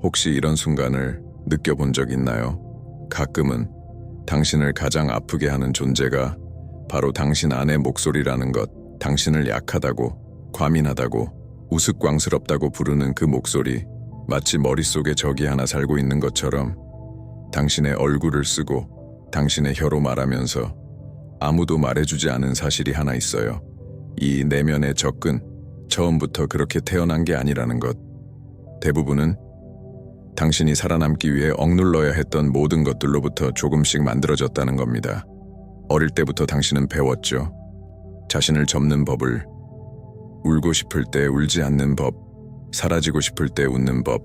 혹시 이런 순간을 느껴본 적 있나요? 가끔은 당신을 가장 아프게 하는 존재가 바로 당신 안의 목소리라는 것, 당신을 약하다고, 과민하다고, 우스꽝스럽다고 부르는 그 목소리, 마치 머릿속에 적이 하나 살고 있는 것처럼 당신의 얼굴을 쓰고 당신의 혀로 말하면서 아무도 말해주지 않은 사실이 하나 있어요. 이 내면의 적은 처음부터 그렇게 태어난 게 아니라는 것. 대부분은 당신이 살아남기 위해 억눌러야 했던 모든 것들로부터 조금씩 만들어졌다는 겁니다. 어릴 때부터 당신은 배웠죠. 자신을 접는 법을, 울고 싶을 때 울지 않는 법, 사라지고 싶을 때 웃는 법,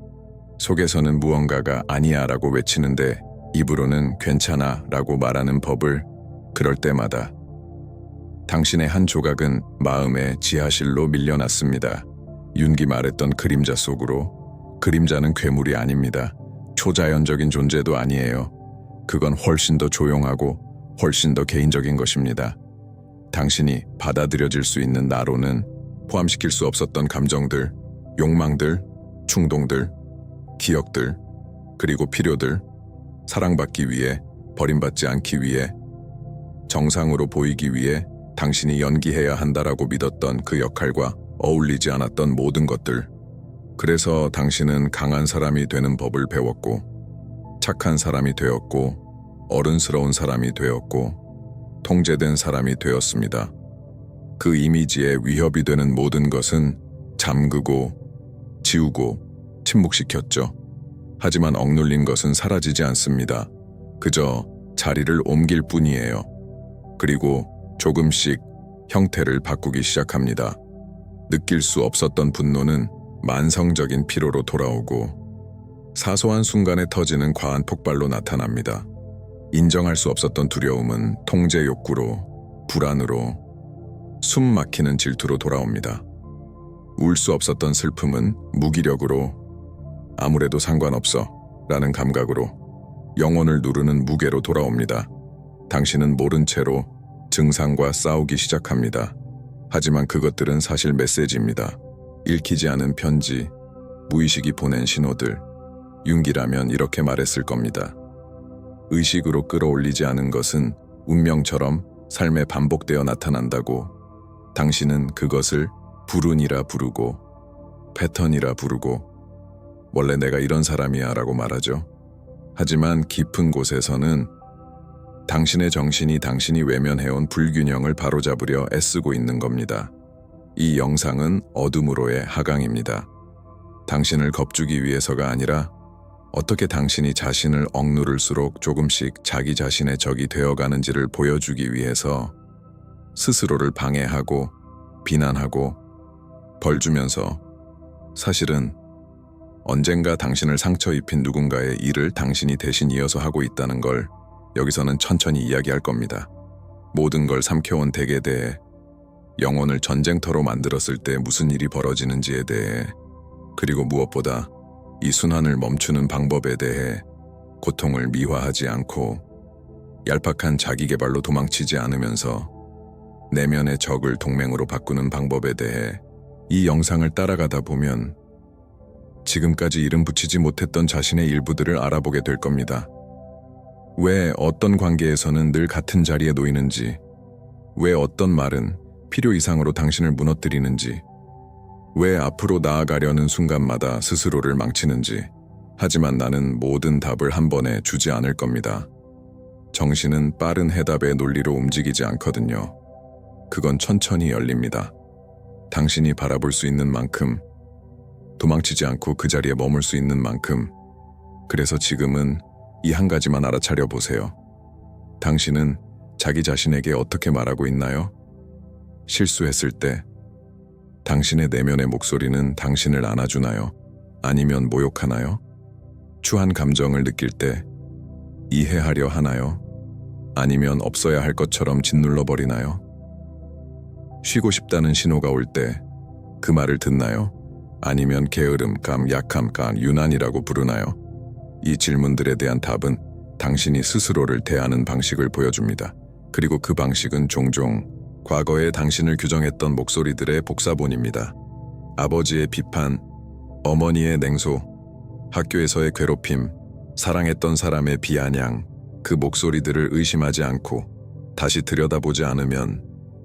속에서는 무언가가 아니야 라고 외치는데 입으로는 괜찮아 라고 말하는 법을 그럴 때마다 당신의 한 조각은 마음의 지하실로 밀려났습니다. 윤기 말했던 그림자 속으로. 그림자는 괴물이 아닙니다. 초자연적인 존재도 아니에요. 그건 훨씬 더 조용하고 훨씬 더 개인적인 것입니다. 당신이 받아들여질 수 있는 나로는 포함시킬 수 없었던 감정들, 욕망들, 충동들, 기억들, 그리고 필요들, 사랑받기 위해, 버림받지 않기 위해, 정상으로 보이기 위해 당신이 연기해야 한다라고 믿었던 그 역할과 어울리지 않았던 모든 것들. 그래서 당신은 강한 사람이 되는 법을 배웠고, 착한 사람이 되었고, 어른스러운 사람이 되었고, 통제된 사람이 되었습니다. 그 이미지에 위협이 되는 모든 것은 잠그고, 지우고, 침묵시켰죠. 하지만 억눌린 것은 사라지지 않습니다. 그저 자리를 옮길 뿐이에요. 그리고 조금씩 형태를 바꾸기 시작합니다. 느낄 수 없었던 분노는 만성적인 피로로 돌아오고 사소한 순간에 터지는 과한 폭발로 나타납니다. 인정할 수 없었던 두려움은 통제 욕구로, 불안으로, 숨 막히는 질투로 돌아옵니다. 울 수 없었던 슬픔은 무기력으로 아무래도 상관없어 라는 감각으로 영혼을 누르는 무게로 돌아옵니다. 당신은 모른 채로 증상과 싸우기 시작합니다. 하지만 그것들은 사실 메시지입니다. 읽히지 않은 편지, 무의식이 보낸 신호들. 윤기라면 이렇게 말했을 겁니다. 의식으로 끌어올리지 않은 것은 운명처럼 삶에 반복되어 나타난다고. 당신은 그것을 불운이라 부르고 패턴이라 부르고 원래 내가 이런 사람이야 라고 말하죠. 하지만 깊은 곳에서는 당신의 정신이 당신이 외면해온 불균형을 바로잡으려 애쓰고 있는 겁니다. 이 영상은 어둠으로의 하강입니다. 당신을 겁주기 위해서가 아니라 어떻게 당신이 자신을 억누를수록 조금씩 자기 자신의 적이 되어가는지를 보여주기 위해서 스스로를 방해하고 비난하고 벌 주면서 사실은 언젠가 당신을 상처 입힌 누군가의 일을 당신이 대신 이어서 하고 있다는 걸 여기서는 천천히 이야기할 겁니다. 모든 걸 삼켜온 덱에 대해, 영혼을 전쟁터로 만들었을 때 무슨 일이 벌어지는지에 대해, 그리고 무엇보다 이 순환을 멈추는 방법에 대해, 고통을 미화하지 않고 얄팍한 자기개발로 도망치지 않으면서 내면의 적을 동맹으로 바꾸는 방법에 대해 이 영상을 따라가다 보면 지금까지 이름 붙이지 못했던 자신의 일부들을 알아보게 될 겁니다. 왜 어떤 관계에서는 늘 같은 자리에 놓이는지, 왜 어떤 말은 필요 이상으로 당신을 무너뜨리는지, 왜 앞으로 나아가려는 순간마다 스스로를 망치는지. 하지만 나는 모든 답을 한 번에 주지 않을 겁니다. 정신은 빠른 해답의 논리로 움직이지 않거든요. 그건 천천히 열립니다. 당신이 바라볼 수 있는 만큼, 도망치지 않고 그 자리에 머물 수 있는 만큼. 그래서 지금은 이 한 가지만 알아차려 보세요. 당신은 자기 자신에게 어떻게 말하고 있나요? 실수했을 때 당신의 내면의 목소리는 당신을 안아주나요? 아니면 모욕하나요? 추한 감정을 느낄 때 이해하려 하나요? 아니면 없어야 할 것처럼 짓눌러버리나요? 쉬고 싶다는 신호가 올 때 그 말을 듣나요? 아니면 게으름감, 약함감, 유난이라고 부르나요? 이 질문들에 대한 답은 당신이 스스로를 대하는 방식을 보여줍니다. 그리고 그 방식은 종종 과거에 당신을 규정했던 목소리들의 복사본입니다. 아버지의 비판, 어머니의 냉소, 학교에서의 괴롭힘, 사랑했던 사람의 비아냥, 그 목소리들을 의심하지 않고 다시 들여다보지 않으면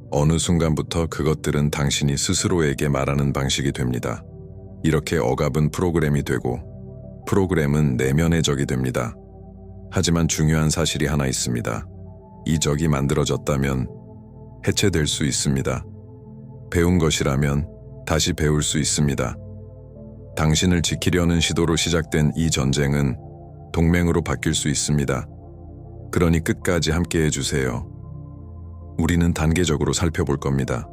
어느 순간부터 그것들은 당신이 스스로에게 말하는 방식이 됩니다. 이렇게 억압은 프로그램이 되고 프로그램은 내면의 적이 됩니다. 하지만 중요한 사실이 하나 있습니다. 이 적이 만들어졌다면 해체될 수 있습니다. 배운 것이라면 다시 배울 수 있습니다. 당신을 지키려는 시도로 시작된 이 전쟁은 동맹으로 바뀔 수 있습니다. 그러니 끝까지 함께 해주세요. 우리는 단계적으로 살펴볼 겁니다.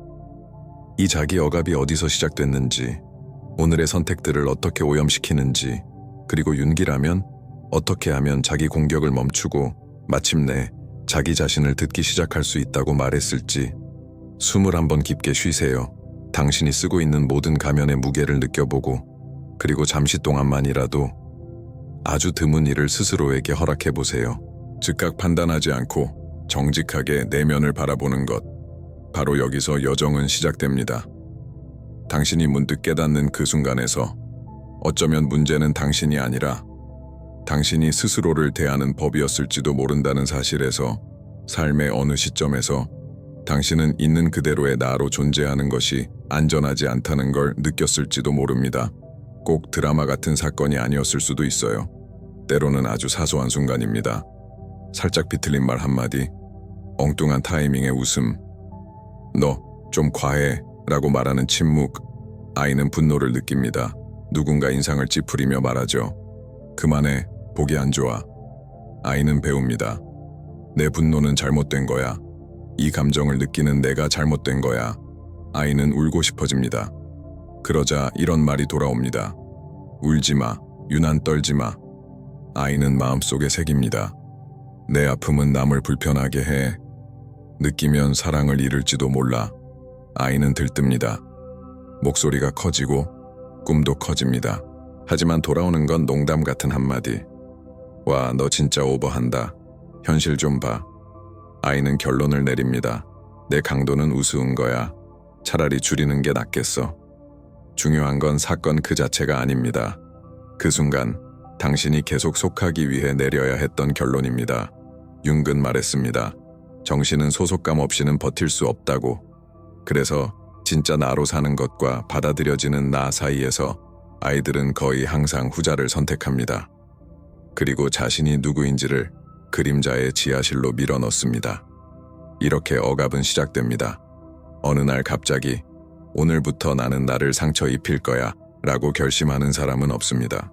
이 자기 억압이 어디서 시작됐는지, 오늘의 선택들을 어떻게 오염시키는지, 그리고 윤기라면 어떻게 하면 자기 공격을 멈추고 마침내 자기 자신을 듣기 시작할 수 있다고 말했을지. 숨을 한번 깊게 쉬세요. 당신이 쓰고 있는 모든 가면의 무게를 느껴보고, 그리고 잠시 동안만이라도 아주 드문 일을 스스로에게 허락해보세요. 즉각 판단하지 않고 정직하게 내면을 바라보는 것. 바로 여기서 여정은 시작됩니다. 당신이 문득 깨닫는 그 순간에서 어쩌면 문제는 당신이 아니라 당신이 스스로를 대하는 법이었을지도 모른다는 사실에서, 삶의 어느 시점에서 당신은 있는 그대로의 나로 존재하는 것이 안전하지 않다는 걸 느꼈을지도 모릅니다. 꼭 드라마 같은 사건이 아니었을 수도 있어요. 때로는 아주 사소한 순간입니다. 살짝 비틀린 말 한마디, 엉뚱한 타이밍의 웃음, 너 좀 과해 라고 말하는 침묵. 아이는 분노를 느낍니다. 누군가 인상을 찌푸리며 말하죠. 그만해, 보기 안 좋아. 아이는 배웁니다. 내 분노는 잘못된 거야. 이 감정을 느끼는 내가 잘못된 거야. 아이는 울고 싶어집니다. 그러자 이런 말이 돌아옵니다. 울지 마, 유난 떨지 마. 아이는 마음속에 새깁니다. 내 아픔은 남을 불편하게 해. 느끼면 사랑을 잃을지도 몰라. 아이는 들뜹니다. 목소리가 커지고 꿈도 커집니다. 하지만 돌아오는 건 농담 같은 한마디. 와, 너 진짜 오버한다. 현실 좀 봐. 아이는 결론을 내립니다. 내 강도는 우스운 거야. 차라리 줄이는 게 낫겠어. 중요한 건 사건 그 자체가 아닙니다. 그 순간 당신이 계속 속하기 위해 내려야 했던 결론입니다. 융근 말했습니다. 정신은 소속감 없이는 버틸 수 없다고. 그래서 진짜 나로 사는 것과 받아들여지는 나 사이에서 아이들은 거의 항상 후자를 선택합니다. 그리고 자신이 누구인지를 그림자의 지하실로 밀어넣습니다. 이렇게 억압은 시작됩니다. 어느 날 갑자기 오늘부터 나는 나를 상처 입힐 거야 라고 결심하는 사람은 없습니다.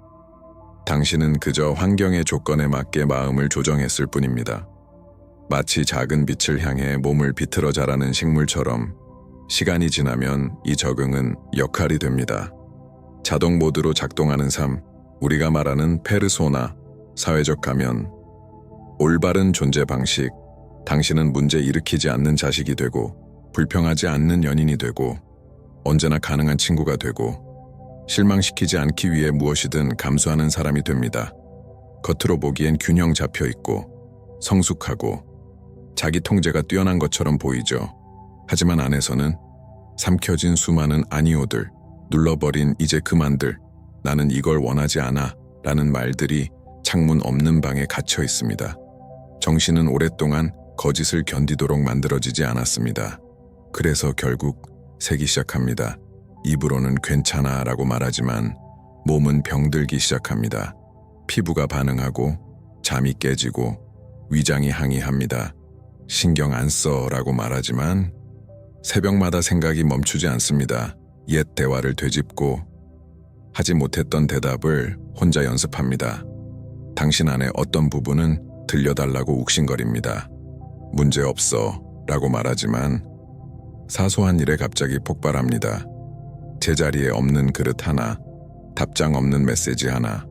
당신은 그저 환경의 조건에 맞게 마음을 조정했을 뿐입니다. 마치 작은 빛을 향해 몸을 비틀어 자라는 식물처럼 시간이 지나면 이 적응은 역할이 됩니다. 자동 모드로 작동하는 삶, 우리가 말하는 페르소나, 사회적 가면, 올바른 존재 방식, 당신은 문제 일으키지 않는 자식이 되고, 불평하지 않는 연인이 되고, 언제나 가능한 친구가 되고, 실망시키지 않기 위해 무엇이든 감수하는 사람이 됩니다. 겉으로 보기엔 균형 잡혀 있고, 성숙하고, 자기 통제가 뛰어난 것처럼 보이죠. 하지만 안에서는 삼켜진 수많은 아니오들, 눌러버린 이제 그만들, 나는 이걸 원하지 않아 라는 말들이 창문 없는 방에 갇혀 있습니다. 정신은 오랫동안 거짓을 견디도록 만들어지지 않았습니다. 그래서 결국 새기 시작합니다. 입으로는 괜찮아 라고 말하지만 몸은 병들기 시작합니다. 피부가 반응하고 잠이 깨지고 위장이 항의합니다. 신경 안 써 라고 말하지만 새벽마다 생각이 멈추지 않습니다. 옛 대화를 되짚고 하지 못했던 대답을 혼자 연습합니다. 당신 안에 어떤 부분은 들려달라고 욱신거립니다. 문제없어 라고 말하지만 사소한 일에 갑자기 폭발합니다. 제자리에 없는 그릇 하나, 답장 없는 메시지 하나,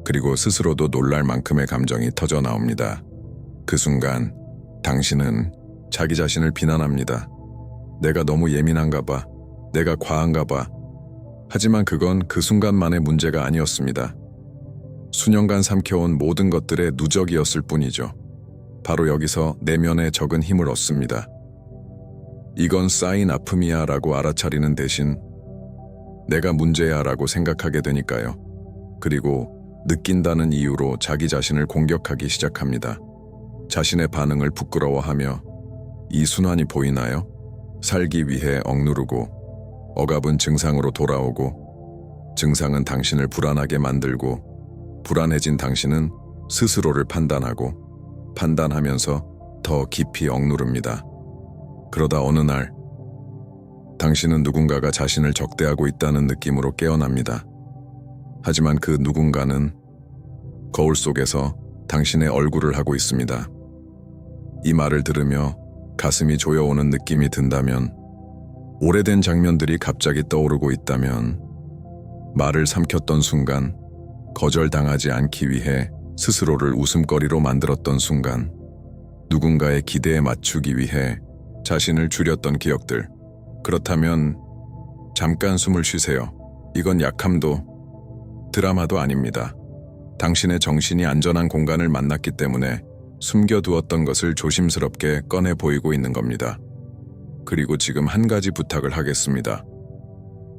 그리고 스스로도 놀랄 만큼의 감정이 터져 나옵니다. 그 순간 당신은 자기 자신을 비난합니다. 내가 너무 예민한가 봐. 내가 과한가 봐. 하지만 그건 그 순간만의 문제가 아니었습니다. 수년간 삼켜온 모든 것들의 누적이었을 뿐이죠. 바로 여기서 내면의 적은 힘을 얻습니다. 이건 쌓인 아픔이야 라고 알아차리는 대신 내가 문제야 라고 생각하게 되니까요. 그리고 느낀다는 이유로 자기 자신을 공격하기 시작합니다. 자신의 반응을 부끄러워하며 이 순환이 보이나요? 살기 위해 억누르고 억압은 증상으로 돌아오고 증상은 당신을 불안하게 만들고 불안해진 당신은 스스로를 판단하고 판단하면서 더 깊이 억누릅니다. 그러다 어느 날 당신은 누군가가 자신을 적대하고 있다는 느낌으로 깨어납니다. 하지만 그 누군가는 거울 속에서 당신의 얼굴을 하고 있습니다. 이 말을 들으며 가슴이 조여오는 느낌이 든다면, 오래된 장면들이 갑자기 떠오르고 있다면, 말을 삼켰던 순간, 거절당하지 않기 위해 스스로를 웃음거리로 만들었던 순간, 누군가의 기대에 맞추기 위해 자신을 줄였던 기억들. 그렇다면 잠깐 숨을 쉬세요. 이건 약함도 드라마도 아닙니다. 당신의 정신이 안전한 공간을 만났기 때문에 숨겨두었던 것을 조심스럽게 꺼내 보이고 있는 겁니다. 그리고 지금 한 가지 부탁을 하겠습니다.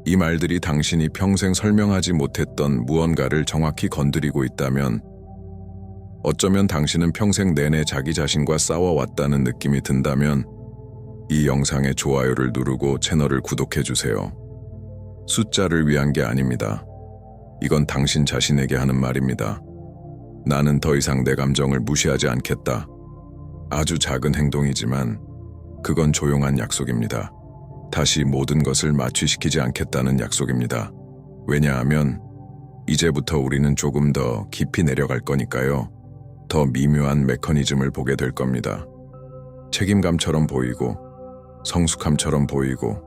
이 말들이 당신이 평생 설명하지 못했던 무언가를 정확히 건드리고 있다면, 어쩌면 당신은 평생 내내 자기 자신과 싸워왔다는 느낌이 든다면, 이 영상의 좋아요를 누르고 채널을 구독해주세요. 숫자를 위한 게 아닙니다. 이건 당신 자신에게 하는 말입니다. 나는 더 이상 내 감정을 무시하지 않겠다. 아주 작은 행동이지만 그건 조용한 약속입니다. 다시 모든 것을 마취시키지 않겠다는 약속입니다. 왜냐하면 이제부터 우리는 조금 더 깊이 내려갈 거니까요. 더 미묘한 메커니즘을 보게 될 겁니다. 책임감처럼 보이고 성숙함처럼 보이고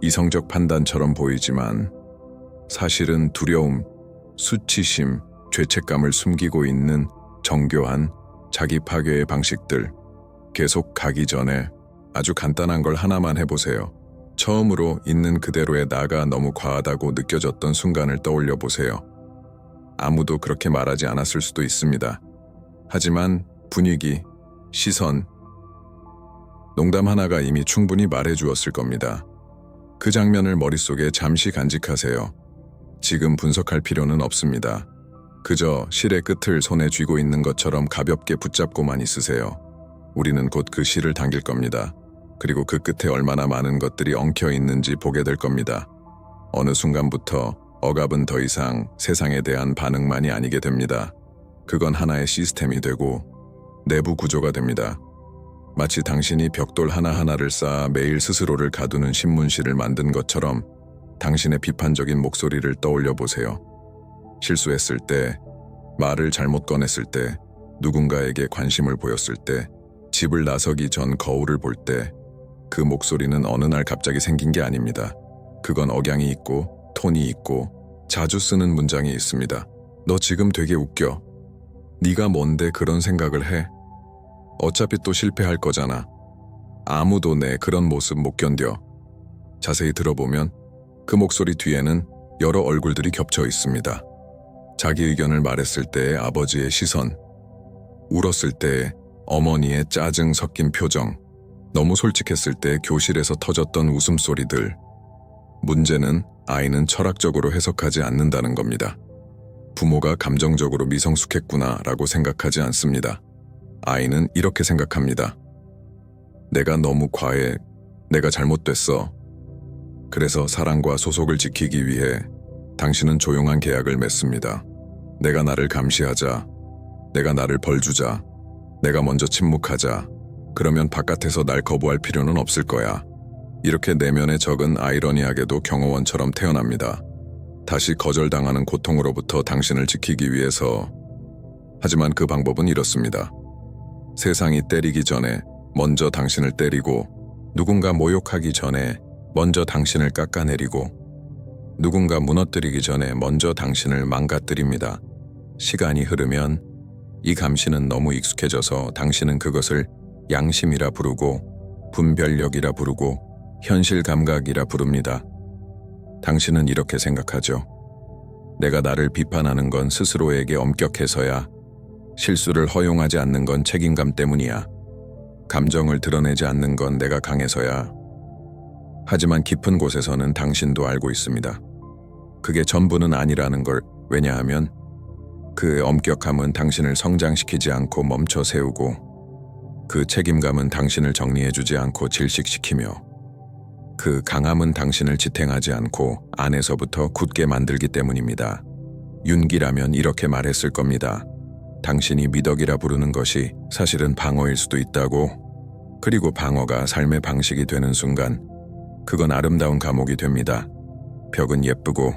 이성적 판단처럼 보이지만 사실은 두려움, 수치심, 죄책감을 숨기고 있는 정교한 자기 파괴의 방식들. 계속 가기 전에 아주 간단한 걸 하나만 해보세요. 처음으로 있는 그대로의 나가 너무 과하다고 느껴졌던 순간을 떠올려 보세요. 아무도 그렇게 말하지 않았을 수도 있습니다. 하지만 분위기, 시선, 농담 하나가 이미 충분히 말해주었을 겁니다. 그 장면을 머릿속에 잠시 간직하세요. 지금 분석할 필요는 없습니다. 그저 실의 끝을 손에 쥐고 있는 것처럼 가볍게 붙잡고만 있으세요. 우리는 곧 그 실을 당길 겁니다. 그리고 그 끝에 얼마나 많은 것들이 엉켜 있는지 보게 될 겁니다. 어느 순간부터 억압은 더 이상 세상에 대한 반응만이 아니게 됩니다. 그건 하나의 시스템이 되고 내부 구조가 됩니다. 마치 당신이 벽돌 하나하나를 쌓아 매일 스스로를 가두는 신문실을 만든 것처럼 당신의 비판적인 목소리를 떠올려 보세요. 실수했을 때, 말을 잘못 꺼냈을 때, 누군가에게 관심을 보였을 때, 집을 나서기 전 거울을 볼 때, 그 목소리는 어느 날 갑자기 생긴 게 아닙니다. 그건 억양이 있고 톤이 있고 자주 쓰는 문장이 있습니다. 너 지금 되게 웃겨. 네가 뭔데 그런 생각을 해? 어차피 또 실패할 거잖아. 아무도 내 그런 모습 못 견뎌. 자세히 들어보면 그 목소리 뒤에는 여러 얼굴들이 겹쳐 있습니다. 자기 의견을 말했을 때의 아버지의 시선, 울었을 때의 어머니의 짜증 섞인 표정, 너무 솔직했을 때 교실에서 터졌던 웃음소리들. 문제는 아이는 철학적으로 해석하지 않는다는 겁니다. 부모가 감정적으로 미성숙했구나 라고 생각하지 않습니다. 아이는 이렇게 생각합니다. 내가 너무 과해. 내가 잘못됐어. 그래서 사랑과 소속을 지키기 위해 당신은 조용한 계약을 맺습니다. 내가 나를 감시하자. 내가 나를 벌주자. 내가 먼저 침묵하자. 그러면 바깥에서 날 거부할 필요는 없을 거야. 이렇게 내면의 적은 아이러니하게도 경호원처럼 태어납니다. 다시 거절당하는 고통으로부터 당신을 지키기 위해서. 하지만 그 방법은 이렇습니다. 세상이 때리기 전에 먼저 당신을 때리고, 누군가 모욕하기 전에 먼저 당신을 깎아내리고, 누군가 무너뜨리기 전에 먼저 당신을 망가뜨립니다. 시간이 흐르면 이 감시는 너무 익숙해져서 당신은 그것을 양심이라 부르고 분별력이라 부르고 현실 감각이라 부릅니다. 당신은 이렇게 생각하죠. 내가 나를 비판하는 건 스스로에게 엄격해서야. 실수를 허용하지 않는 건 책임감 때문이야. 감정을 드러내지 않는 건 내가 강해서야. 하지만 깊은 곳에서는 당신도 알고 있습니다. 그게 전부는 아니라는 걸. 왜냐하면 그 엄격함은 당신을 성장시키지 않고 멈춰 세우고, 그 책임감은 당신을 정리해주지 않고 질식시키며, 그 강함은 당신을 지탱하지 않고 안에서부터 굳게 만들기 때문입니다. 윤기라면 이렇게 말했을 겁니다. 당신이 미덕이라 부르는 것이 사실은 방어일 수도 있다고, 그리고 방어가 삶의 방식이 되는 순간 그건 아름다운 감옥이 됩니다. 벽은 예쁘고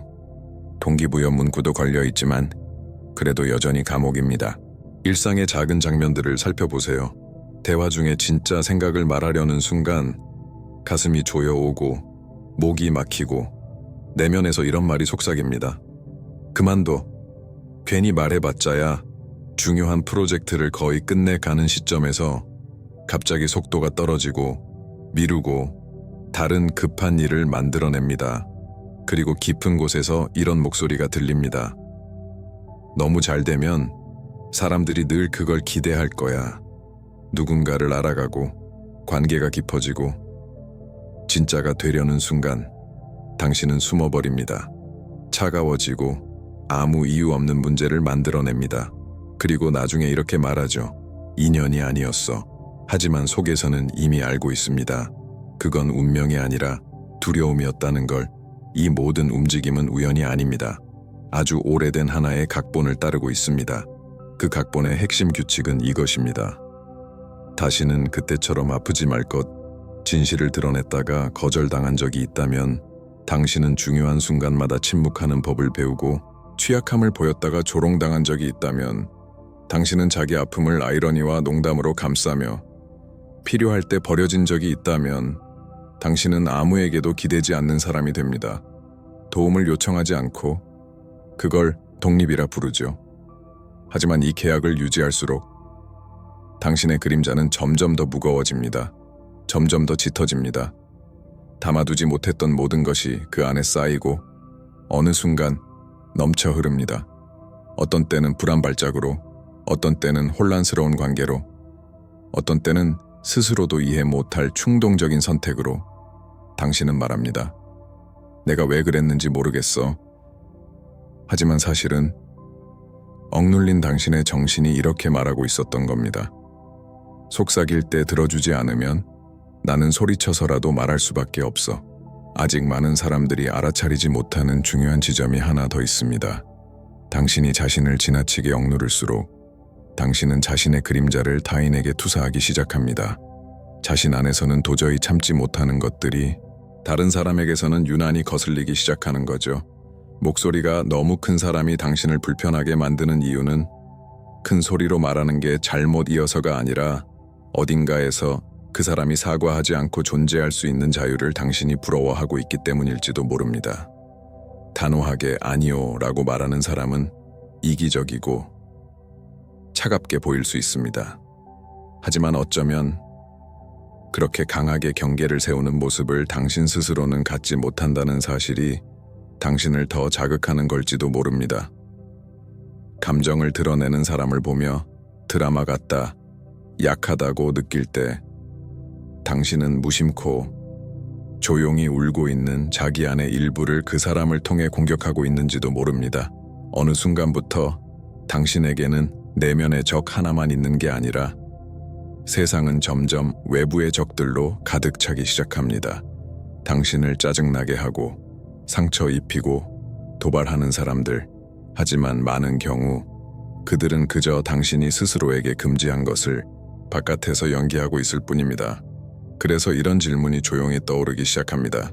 동기부여 문구도 걸려 있지만 그래도 여전히 감옥입니다. 일상의 작은 장면들을 살펴보세요. 대화 중에 진짜 생각을 말하려는 순간 가슴이 조여오고 목이 막히고 내면에서 이런 말이 속삭입니다. 그만둬. 괜히 말해봤자야. 중요한 프로젝트를 거의 끝내가는 시점에서 갑자기 속도가 떨어지고 미루고 다른 급한 일을 만들어냅니다. 그리고 깊은 곳에서 이런 목소리가 들립니다. 너무 잘 되면 사람들이 늘 그걸 기대할 거야. 누군가를 알아가고 관계가 깊어지고 진짜가 되려는 순간 당신은 숨어버립니다. 차가워지고 아무 이유 없는 문제를 만들어냅니다. 그리고 나중에 이렇게 말하죠. 인연이 아니었어. 하지만 속에서는 이미 알고 있습니다. 그건 운명이 아니라 두려움이었다는 걸. 이 모든 움직임은 우연이 아닙니다. 아주 오래된 하나의 각본을 따르고 있습니다. 그 각본의 핵심 규칙은 이것입니다. 다시는 그때처럼 아프지 말 것. 진실을 드러냈다가 거절당한 적이 있다면 당신은 중요한 순간마다 침묵하는 법을 배우고, 취약함을 보였다가 조롱당한 적이 있다면 당신은 자기 아픔을 아이러니와 농담으로 감싸며, 필요할 때 버려진 적이 있다면 당신은 아무에게도 기대지 않는 사람이 됩니다. 도움을 요청하지 않고 그걸 독립이라 부르죠. 하지만 이 계약을 유지할수록 당신의 그림자는 점점 더 무거워집니다. 점점 더 짙어집니다. 담아두지 못했던 모든 것이 그 안에 쌓이고 어느 순간 넘쳐 흐릅니다. 어떤 때는 불안 발작으로, 어떤 때는 혼란스러운 관계로, 어떤 때는 스스로도 이해 못할 충동적인 선택으로 당신은 말합니다. 내가 왜 그랬는지 모르겠어. 하지만 사실은 억눌린 당신의 정신이 이렇게 말하고 있었던 겁니다. 속삭일 때 들어주지 않으면 나는 소리쳐서라도 말할 수밖에 없어. 아직 많은 사람들이 알아차리지 못하는 중요한 지점이 하나 더 있습니다. 당신이 자신을 지나치게 억누를수록 당신은 자신의 그림자를 타인에게 투사하기 시작합니다. 자신 안에서는 도저히 참지 못하는 것들이 다른 사람에게서는 유난히 거슬리기 시작하는 거죠. 목소리가 너무 큰 사람이 당신을 불편하게 만드는 이유는 큰 소리로 말하는 게 잘못 이어서가 아니라 어딘가에서 그 사람이 사과하지 않고 존재할 수 있는 자유를 당신이 부러워하고 있기 때문일지도 모릅니다. 단호하게 아니요 라고 말하는 사람은 이기적이고 차갑게 보일 수 있습니다. 하지만 어쩌면 그렇게 강하게 경계를 세우는 모습을 당신 스스로는 갖지 못한다는 사실이 당신을 더 자극하는 걸지도 모릅니다. 감정을 드러내는 사람을 보며 드라마 같다, 약하다고 느낄 때 당신은 무심코 조용히 울고 있는 자기 안의 일부를 그 사람을 통해 공격하고 있는지도 모릅니다. 어느 순간부터 당신에게는 내면의 적 하나만 있는 게 아니라 세상은 점점 외부의 적들로 가득 차기 시작합니다. 당신을 짜증나게 하고 상처 입히고 도발하는 사람들. 하지만 많은 경우 그들은 그저 당신이 스스로에게 금지한 것을 바깥에서 연기하고 있을 뿐입니다. 그래서 이런 질문이 조용히 떠오르기 시작합니다.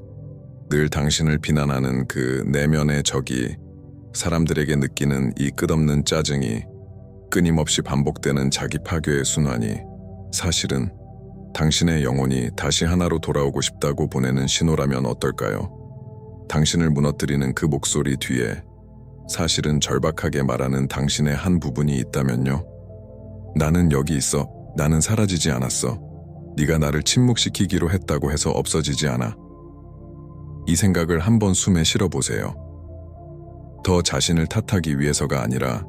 늘 당신을 비난하는 그 내면의 적이 사람들에게 느끼는 이 끝없는 짜증이, 끊임없이 반복되는 자기 파괴의 순환이 사실은 당신의 영혼이 다시 하나로 돌아오고 싶다고 보내는 신호라면 어떨까요? 당신을 무너뜨리는 그 목소리 뒤에 사실은 절박하게 말하는 당신의 한 부분이 있다면요. 나는 여기 있어. 나는 사라지지 않았어. 네가 나를 침묵시키기로 했다고 해서 없어지지 않아. 이 생각을 한번 숨에 실어보세요. 더 자신을 탓하기 위해서가 아니라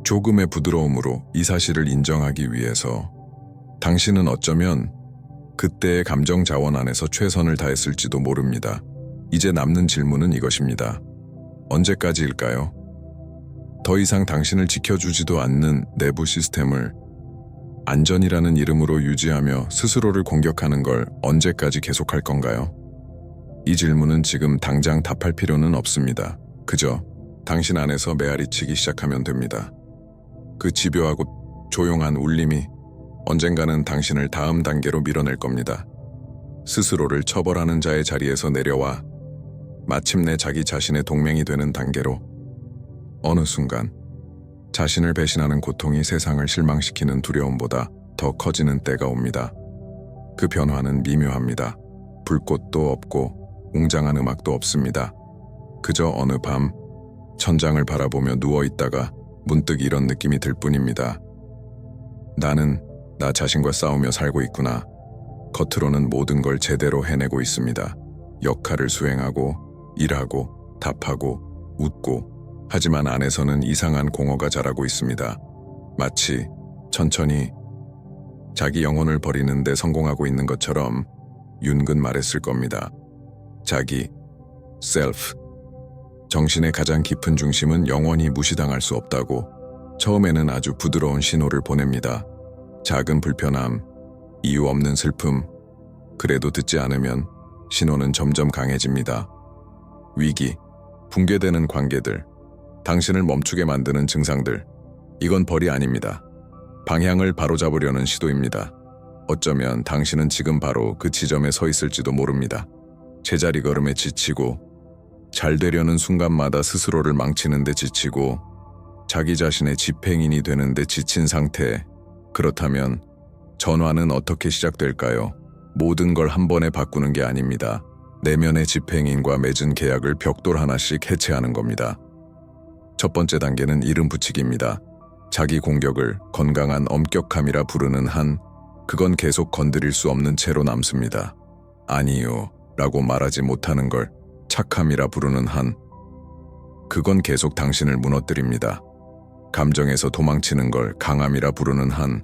조금의 부드러움으로 이 사실을 인정하기 위해서. 당신은 어쩌면 그때의 감정 자원 안에서 최선을 다했을지도 모릅니다. 이제 남는 질문은 이것입니다. 언제까지일까요? 더 이상 당신을 지켜주지도 않는 내부 시스템을 안전이라는 이름으로 유지하며 스스로를 공격하는 걸 언제까지 계속할 건가요? 이 질문은 지금 당장 답할 필요는 없습니다. 그저 당신 안에서 메아리치기 시작하면 됩니다. 그 집요하고 조용한 울림이 언젠가는 당신을 다음 단계로 밀어낼 겁니다. 스스로를 처벌하는 자의 자리에서 내려와 마침내 자기 자신의 동맹이 되는 단계로 어느 순간 자신을 배신하는 고통이 세상을 실망시키는 두려움보다 더 커지는 때가 옵니다. 그 변화는 미묘합니다. 불꽃도 없고 웅장한 음악도 없습니다. 그저 어느 밤 천장을 바라보며 누워있다가 문득 이런 느낌이 들 뿐입니다. 나는 나 자신과 싸우며 살고 있구나. 겉으로는 모든 걸 제대로 해내고 있습니다. 역할을 수행하고 일하고 답하고 웃고 하지만 안에서는 이상한 공허가 자라고 있습니다. 마치 천천히 자기 영혼을 버리는데 성공하고 있는 것처럼 윤근 말했을 겁니다. 자기, 셀프. 정신의 가장 깊은 중심은 영원히 무시당할 수 없다고 처음에는 아주 부드러운 신호를 보냅니다. 작은 불편함, 이유 없는 슬픔, 그래도 듣지 않으면 신호는 점점 강해집니다. 위기, 붕괴되는 관계들, 당신을 멈추게 만드는 증상들, 이건 벌이 아닙니다. 방향을 바로잡으려는 시도입니다. 어쩌면 당신은 지금 바로 그 지점에 서 있을지도 모릅니다. 제자리 걸음에 지치고, 잘 되려는 순간마다 스스로를 망치는 데 지치고, 자기 자신의 집행인이 되는 데 지친 상태. 그렇다면 전환은 어떻게 시작될까요? 모든 걸 한 번에 바꾸는 게 아닙니다. 내면의 집행인과 맺은 계약을 벽돌 하나씩 해체하는 겁니다. 첫 번째 단계는 이름 붙이기입니다. 자기 공격을 건강한 엄격함이라 부르는 한, 그건 계속 건드릴 수 없는 채로 남습니다. 아니요 라고 말하지 못하는 걸 착함이라 부르는 한, 그건 계속 당신을 무너뜨립니다. 감정에서 도망치는 걸 강함이라 부르는 한,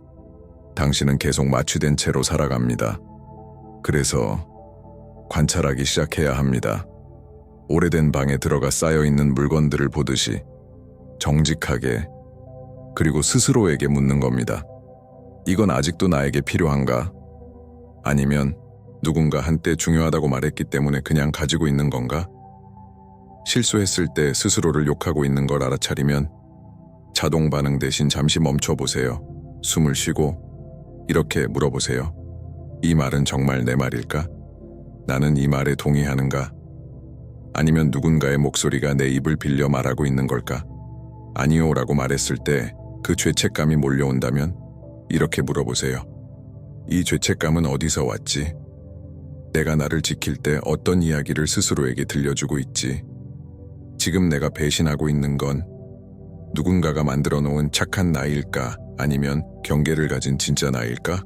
당신은 계속 마취된 채로 살아갑니다. 그래서 관찰하기 시작해야 합니다. 오래된 방에 들어가 쌓여있는 물건들을 보듯이 정직하게, 그리고 스스로에게 묻는 겁니다. 이건 아직도 나에게 필요한가? 아니면 누군가 한때 중요하다고 말했기 때문에 그냥 가지고 있는 건가? 실수했을 때 스스로를 욕하고 있는 걸 알아차리면 자동 반응 대신 잠시 멈춰보세요. 숨을 쉬고 이렇게 물어보세요. 이 말은 정말 내 말일까? 나는 이 말에 동의하는가? 아니면 누군가의 목소리가 내 입을 빌려 말하고 있는 걸까? 아니요 라고 말했을 때 그 죄책감이 몰려온다면 이렇게 물어보세요. 이 죄책감은 어디서 왔지? 내가 나를 지킬 때 어떤 이야기를 스스로에게 들려주고 있지? 지금 내가 배신하고 있는 건 누군가가 만들어 놓은 착한 나일까? 아니면 경계를 가진 진짜 나일까?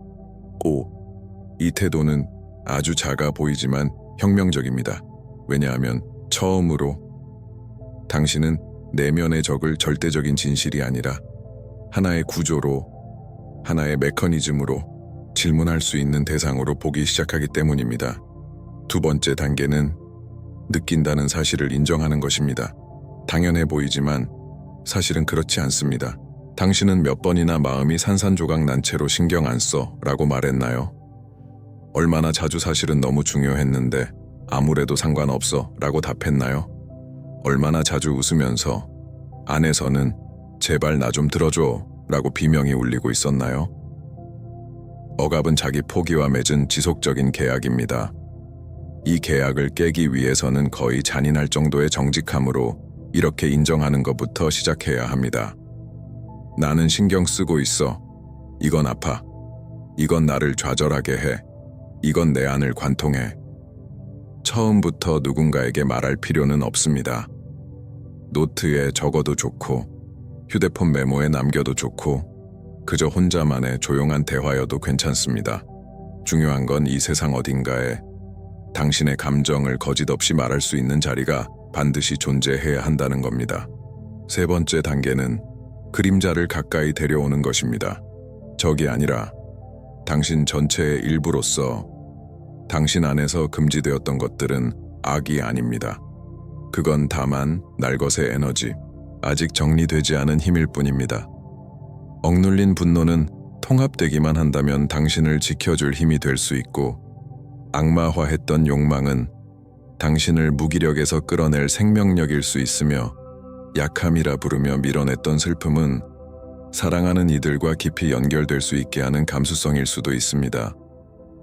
이 태도는 아주 작아 보이지만 혁명적입니다. 왜냐하면 처음으로 당신은 내면의 적을 절대적인 진실이 아니라 하나의 구조로, 하나의 메커니즘으로 질문할 수 있는 대상으로 보기 시작하기 때문입니다. 두 번째 단계는 느낀다는 사실을 인정하는 것입니다. 당연해 보이지만 사실은 그렇지 않습니다. 당신은 몇 번이나 마음이 산산조각 난 채로 신경 안 써 라고 말했나요? 얼마나 자주 사실은 너무 중요했는데 아무래도 상관없어 라고 답했나요? 얼마나 자주 웃으면서 안에서는 제발 나 좀 들어줘 라고 비명이 울리고 있었나요? 억압은 자기 포기와 맺은 지속적인 계약입니다. 이 계약을 깨기 위해서는 거의 잔인할 정도의 정직함으로 이렇게 인정하는 것부터 시작해야 합니다. 나는 신경 쓰고 있어. 이건 아파. 이건 나를 좌절하게 해. 이건 내 안을 관통해. 처음부터 누군가에게 말할 필요는 없습니다. 노트에 적어도 좋고 휴대폰 메모에 남겨도 좋고 그저 혼자만의 조용한 대화여도 괜찮습니다. 중요한 건 이 세상 어딘가에 당신의 감정을 거짓없이 말할 수 있는 자리가 반드시 존재해야 한다는 겁니다. 세 번째 단계는 그림자를 가까이 데려오는 것입니다. 적이 아니라 당신 전체의 일부로서 당신 안에서 금지되었던 것들은 악이 아닙니다. 그건 다만 날것의 에너지, 아직 정리되지 않은 힘일 뿐입니다. 억눌린 분노는 통합되기만 한다면 당신을 지켜줄 힘이 될 수 있고, 악마화했던 욕망은 당신을 무기력에서 끌어낼 생명력일 수 있으며, 약함이라 부르며 밀어냈던 슬픔은 사랑하는 이들과 깊이 연결될 수 있게 하는 감수성일 수도 있습니다.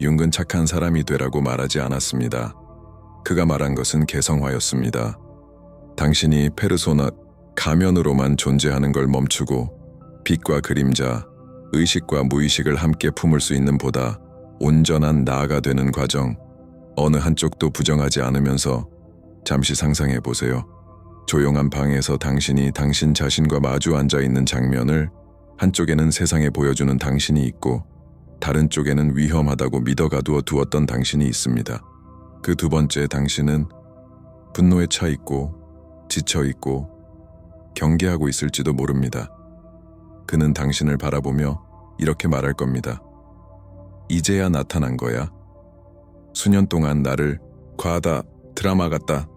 융은 착한 사람이 되라고 말하지 않았습니다. 그가 말한 것은 개성화였습니다. 당신이 페르소나, 가면으로만 존재하는 걸 멈추고 빛과 그림자, 의식과 무의식을 함께 품을 수 있는 보다 온전한 나가 되는 과정, 어느 한쪽도 부정하지 않으면서 잠시 상상해 보세요. 조용한 방에서 당신이 당신 자신과 마주 앉아 있는 장면을, 한쪽에는 세상에 보여주는 당신이 있고 다른 쪽에는 위험하다고 믿어가두어 두었던 당신이 있습니다. 그 두 번째 당신은 분노에 차 있고 지쳐 있고 경계하고 있을지도 모릅니다. 그는 당신을 바라보며 이렇게 말할 겁니다. 이제야 나타난 거야. 수년 동안 나를 과하다, 드라마 같다,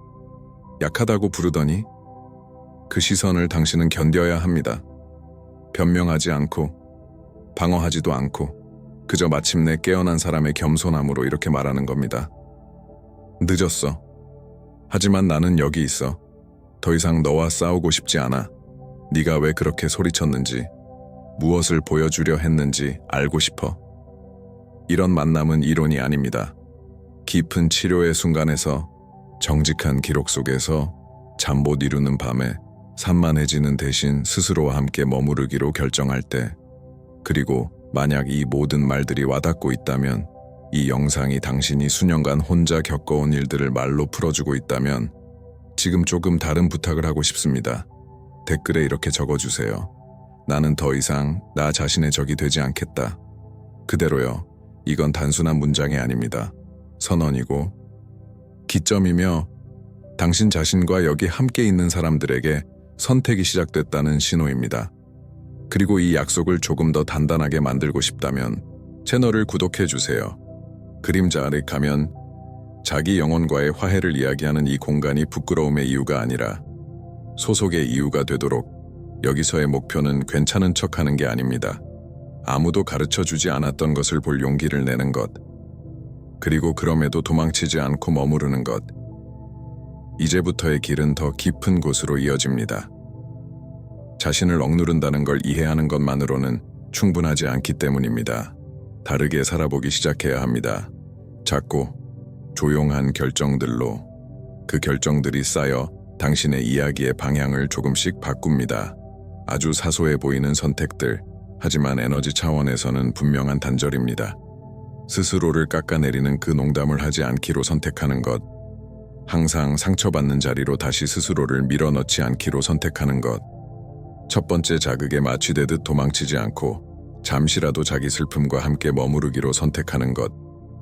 약하다고 부르더니 그 시선을 당신은 견뎌야 합니다. 변명하지 않고 방어하지도 않고 그저 마침내 깨어난 사람의 겸손함으로 이렇게 말하는 겁니다. 늦었어. 하지만 나는 여기 있어. 더 이상 너와 싸우고 싶지 않아. 네가 왜 그렇게 소리쳤는지, 무엇을 보여주려 했는지 알고 싶어. 이런 만남은 이론이 아닙니다. 깊은 치료의 순간에서, 정직한 기록 속에서, 잠 못 이루는 밤에 산만해지는 대신 스스로와 함께 머무르기로 결정할 때, 그리고 만약 이 모든 말들이 와닿고 있다면, 이 영상이 당신이 수년간 혼자 겪어온 일들을 말로 풀어주고 있다면, 지금 조금 다른 부탁을 하고 싶습니다. 댓글에 이렇게 적어주세요. 나는 더 이상 나 자신의 적이 되지 않겠다. 그대로요. 이건 단순한 문장이 아닙니다. 선언이고 기점이며 당신 자신과 여기 함께 있는 사람들에게 선택이 시작됐다는 신호입니다. 그리고 이 약속을 조금 더 단단하게 만들고 싶다면 채널을 구독해주세요. 그림자 아래 가면 자기 영혼과의 화해를 이야기하는 이 공간이 부끄러움의 이유가 아니라 소속의 이유가 되도록, 여기서의 목표는 괜찮은 척하는 게 아닙니다. 아무도 가르쳐주지 않았던 것을 볼 용기를 내는 것, 그리고 그럼에도 도망치지 않고 머무르는 것. 이제부터의 길은 더 깊은 곳으로 이어집니다. 자신을 억누른다는 걸 이해하는 것만으로는 충분하지 않기 때문입니다. 다르게 살아보기 시작해야 합니다. 작고 조용한 결정들로, 그 결정들이 쌓여 당신의 이야기의 방향을 조금씩 바꿉니다. 아주 사소해 보이는 선택들, 하지만 에너지 차원에서는 분명한 단절입니다. 스스로를 깎아내리는 그 농담을 하지 않기로 선택하는 것, 항상 상처받는 자리로 다시 스스로를 밀어넣지 않기로 선택하는 것, 첫 번째 자극에 마취되듯 도망치지 않고 잠시라도 자기 슬픔과 함께 머무르기로 선택하는 것,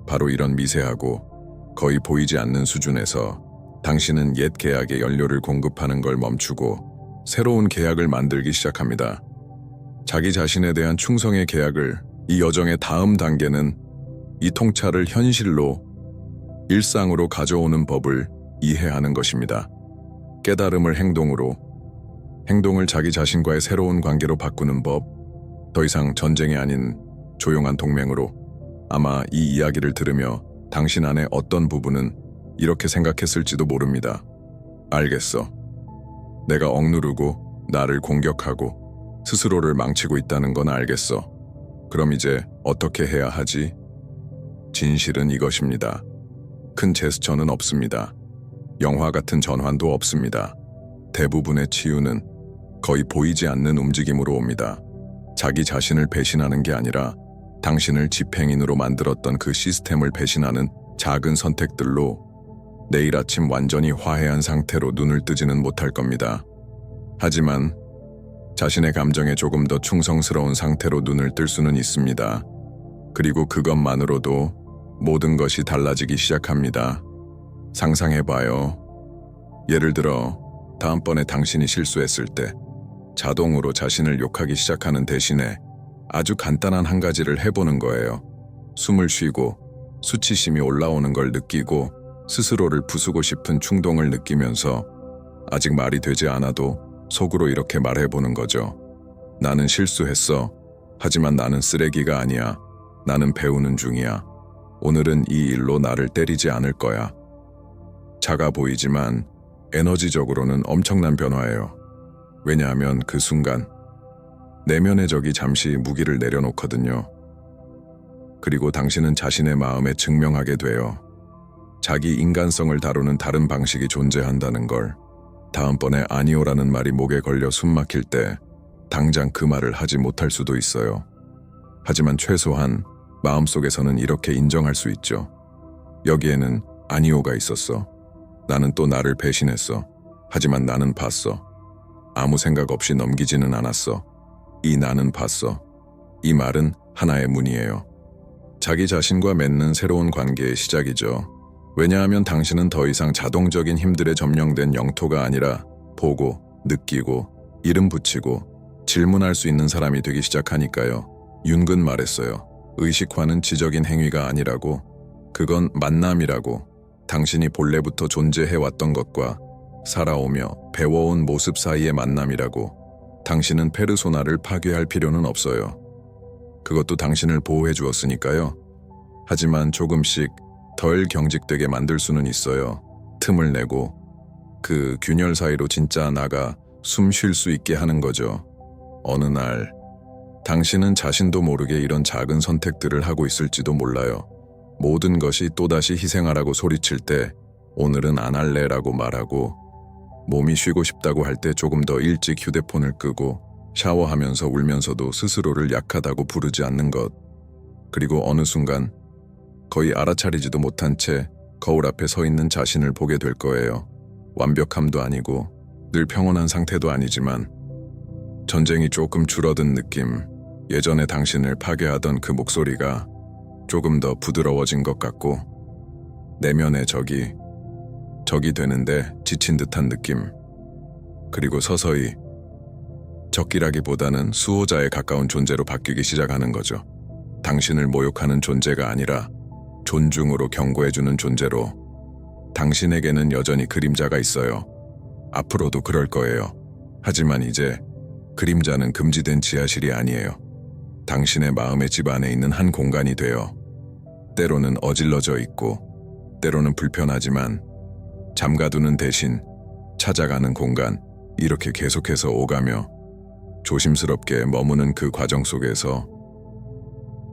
바로 이런 미세하고 거의 보이지 않는 수준에서 당신은 옛 계약에 연료를 공급하는 걸 멈추고 새로운 계약을 만들기 시작합니다. 자기 자신에 대한 충성의 계약을. 이 여정의 다음 단계는 이 통찰을 현실로, 일상으로 가져오는 법을 이해하는 것입니다. 깨달음을 행동으로, 행동을 자기 자신과의 새로운 관계로 바꾸는 법, 더 이상 전쟁이 아닌 조용한 동맹으로. 아마 이 이야기를 들으며 당신 안에 어떤 부분은 이렇게 생각했을지도 모릅니다. 알겠어. 내가 억누르고 나를 공격하고 스스로를 망치고 있다는 건 알겠어. 그럼 이제 어떻게 해야 하지? 진실은 이것입니다. 큰 제스처는 없습니다. 영화 같은 전환도 없습니다. 대부분의 치유는 거의 보이지 않는 움직임으로 옵니다. 자기 자신을 배신하는 게 아니라 당신을 집행인으로 만들었던 그 시스템을 배신하는 작은 선택들로, 내일 아침 완전히 화해한 상태로 눈을 뜨지는 못할 겁니다. 하지만 자신의 감정에 조금 더 충성스러운 상태로 눈을 뜰 수는 있습니다. 그리고 그것만으로도 모든 것이 달라지기 시작합니다. 상상해봐요. 예를 들어 다음번에 당신이 실수했을 때 자동으로 자신을 욕하기 시작하는 대신에 아주 간단한 한 가지를 해보는 거예요. 숨을 쉬고 수치심이 올라오는 걸 느끼고 스스로를 부수고 싶은 충동을 느끼면서, 아직 말이 되지 않아도 속으로 이렇게 말해보는 거죠. 나는 실수했어. 하지만 나는 쓰레기가 아니야. 나는 배우는 중이야. 오늘은 이 일로 나를 때리지 않을 거야. 작아 보이지만 에너지적으로는 엄청난 변화예요. 왜냐하면 그 순간 내면의 적이 잠시 무기를 내려놓거든요. 그리고 당신은 자신의 마음에 증명하게 돼요. 자기 인간성을 다루는 다른 방식이 존재한다는 걸. 다음번에 아니오라는 말이 목에 걸려 숨 막힐 때 당장 그 말을 하지 못할 수도 있어요. 하지만 최소한 마음속에서는 이렇게 인정할 수 있죠. 여기에는 아니오가 있었어. 나는 또 나를 배신했어. 하지만 나는 봤어. 아무 생각 없이 넘기지는 않았어. 이 나는 봤어. 이 말은 하나의 문이에요. 자기 자신과 맺는 새로운 관계의 시작이죠. 왜냐하면 당신은 더 이상 자동적인 힘들에 점령된 영토가 아니라 보고, 느끼고, 이름 붙이고, 질문할 수 있는 사람이 되기 시작하니까요. 윤근 말했어요. 의식화는 지적인 행위가 아니라고. 그건 만남이라고. 당신이 본래부터 존재해왔던 것과 살아오며 배워온 모습 사이의 만남이라고. 당신은 페르소나를 파괴할 필요는 없어요. 그것도 당신을 보호해 주었으니까요. 하지만 조금씩 덜 경직되게 만들 수는 있어요. 틈을 내고 그 균열 사이로 진짜 나가 숨 쉴 수 있게 하는 거죠. 어느 날 당신은 자신도 모르게 이런 작은 선택들을 하고 있을지도 몰라요. 모든 것이 또다시 희생하라고 소리칠 때 오늘은 안 할래라고 말하고, 몸이 쉬고 싶다고 할 때 조금 더 일찍 휴대폰을 끄고 샤워하면서 울면서도 스스로를 약하다고 부르지 않는 것. 그리고 어느 순간 거의 알아차리지도 못한 채 거울 앞에 서 있는 자신을 보게 될 거예요. 완벽함도 아니고 늘 평온한 상태도 아니지만 전쟁이 조금 줄어든 느낌. 예전에 당신을 파괴하던 그 목소리가 조금 더 부드러워진 것 같고, 내면의 적이 되는데 지친 듯한 느낌. 그리고 서서히 적기라기보다는 수호자에 가까운 존재로 바뀌기 시작하는 거죠. 당신을 모욕하는 존재가 아니라 존중으로 경고해주는 존재로. 당신에게는 여전히 그림자가 있어요. 앞으로도 그럴 거예요. 하지만 이제 그림자는 금지된 지하실이 아니에요. 당신의 마음의 집 안에 있는 한 공간이 돼요. 때로는 어질러져 있고, 때로는 불편하지만 잠가두는 대신 찾아가는 공간. 이렇게 계속해서 오가며 조심스럽게 머무는 그 과정 속에서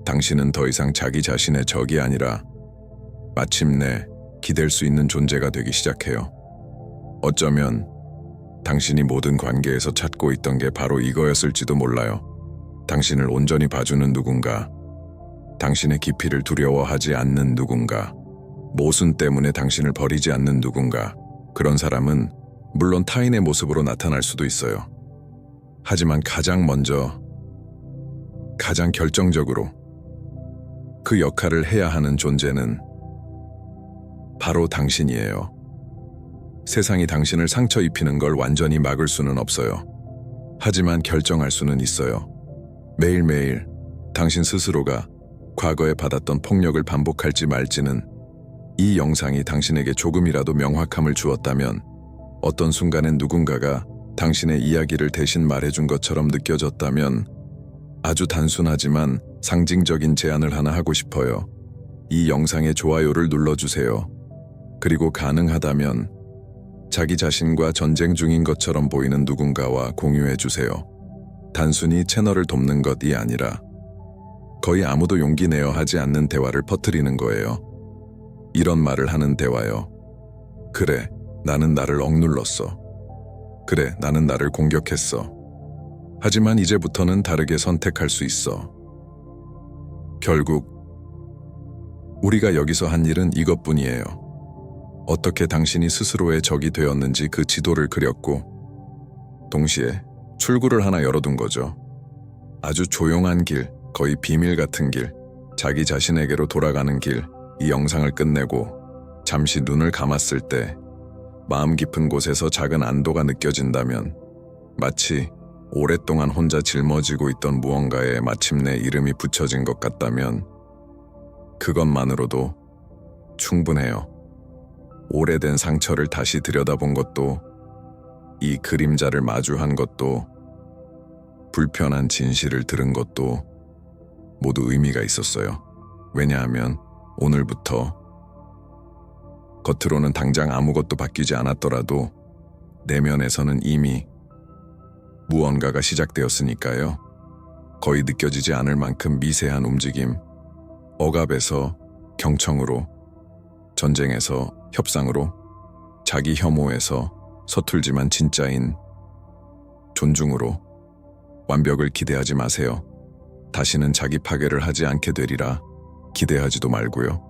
당신은 더 이상 자기 자신의 적이 아니라 마침내 기댈 수 있는 존재가 되기 시작해요. 어쩌면 당신이 모든 관계에서 찾고 있던 게 바로 이거였을지도 몰라요. 당신을 온전히 봐주는 누군가, 당신의 깊이를 두려워하지 않는 누군가, 모순 때문에 당신을 버리지 않는 누군가. 그런 사람은 물론 타인의 모습으로 나타날 수도 있어요. 하지만 가장 먼저, 가장 결정적으로 그 역할을 해야 하는 존재는 바로 당신이에요. 세상이 당신을 상처 입히는 걸 완전히 막을 수는 없어요. 하지만 결정할 수는 있어요. 매일매일 당신 스스로가 과거에 받았던 폭력을 반복할지 말지는. 이 영상이 당신에게 조금이라도 명확함을 주었다면, 어떤 순간엔 누군가가 당신의 이야기를 대신 말해준 것처럼 느껴졌다면, 아주 단순하지만 상징적인 제안을 하나 하고 싶어요. 이 영상의 좋아요를 눌러주세요. 그리고 가능하다면 자기 자신과 전쟁 중인 것처럼 보이는 누군가와 공유해주세요. 단순히 채널을 돕는 것이 아니라 거의 아무도 용기 내어 하지 않는 대화를 퍼뜨리는 거예요. 이런 말을 하는 대화요. 그래, 나는 나를 억눌렀어. 그래, 나는 나를 공격했어. 하지만 이제부터는 다르게 선택할 수 있어. 결국 우리가 여기서 한 일은 이것뿐이에요. 어떻게 당신이 스스로의 적이 되었는지 그 지도를 그렸고, 동시에 출구를 하나 열어둔 거죠. 아주 조용한 길, 거의 비밀 같은 길, 자기 자신에게로 돌아가는 길. 이 영상을 끝내고 잠시 눈을 감았을 때 마음 깊은 곳에서 작은 안도가 느껴진다면, 마치 오랫동안 혼자 짊어지고 있던 무언가에 마침내 이름이 붙여진 것 같다면, 그것만으로도 충분해요. 오래된 상처를 다시 들여다본 것도 이 그림자를 마주한 것도 불편한 진실을 들은 것도 모두 의미가 있었어요. 왜냐하면 오늘부터 겉으로는 당장 아무것도 바뀌지 않았더라도 내면에서는 이미 무언가가 시작되었으니까요. 거의 느껴지지 않을 만큼 미세한 움직임, 억압에서 경청으로, 전쟁에서 협상으로, 자기 혐오에서 서툴지만 진짜인 존중으로. 완벽을 기대하지 마세요. 다시는 자기 파괴를 하지 않게 되리라 기대하지도 말고요.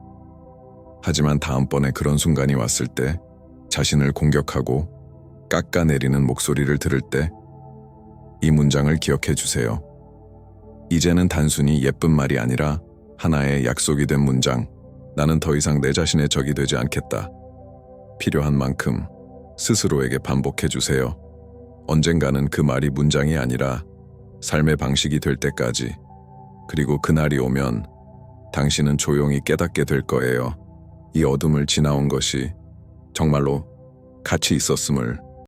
하지만 다음번에 그런 순간이 왔을 때 자신을 공격하고 깎아내리는 목소리를 들을 때 이 문장을 기억해 주세요. 이제는 단순히 예쁜 말이 아니라 하나의 약속이 된 문장. 나는 더 이상 내 자신의 적이 되지 않겠다. 필요한 만큼 스스로에게 반복해 주세요. 언젠가는 그 말이 문장이 아니라 삶의 방식이 될 때까지. 그리고 그날이 오면 당신은 조용히 깨닫게 될 거예요. 이 어둠을 지나온 것이 정말로 가치 있었음을.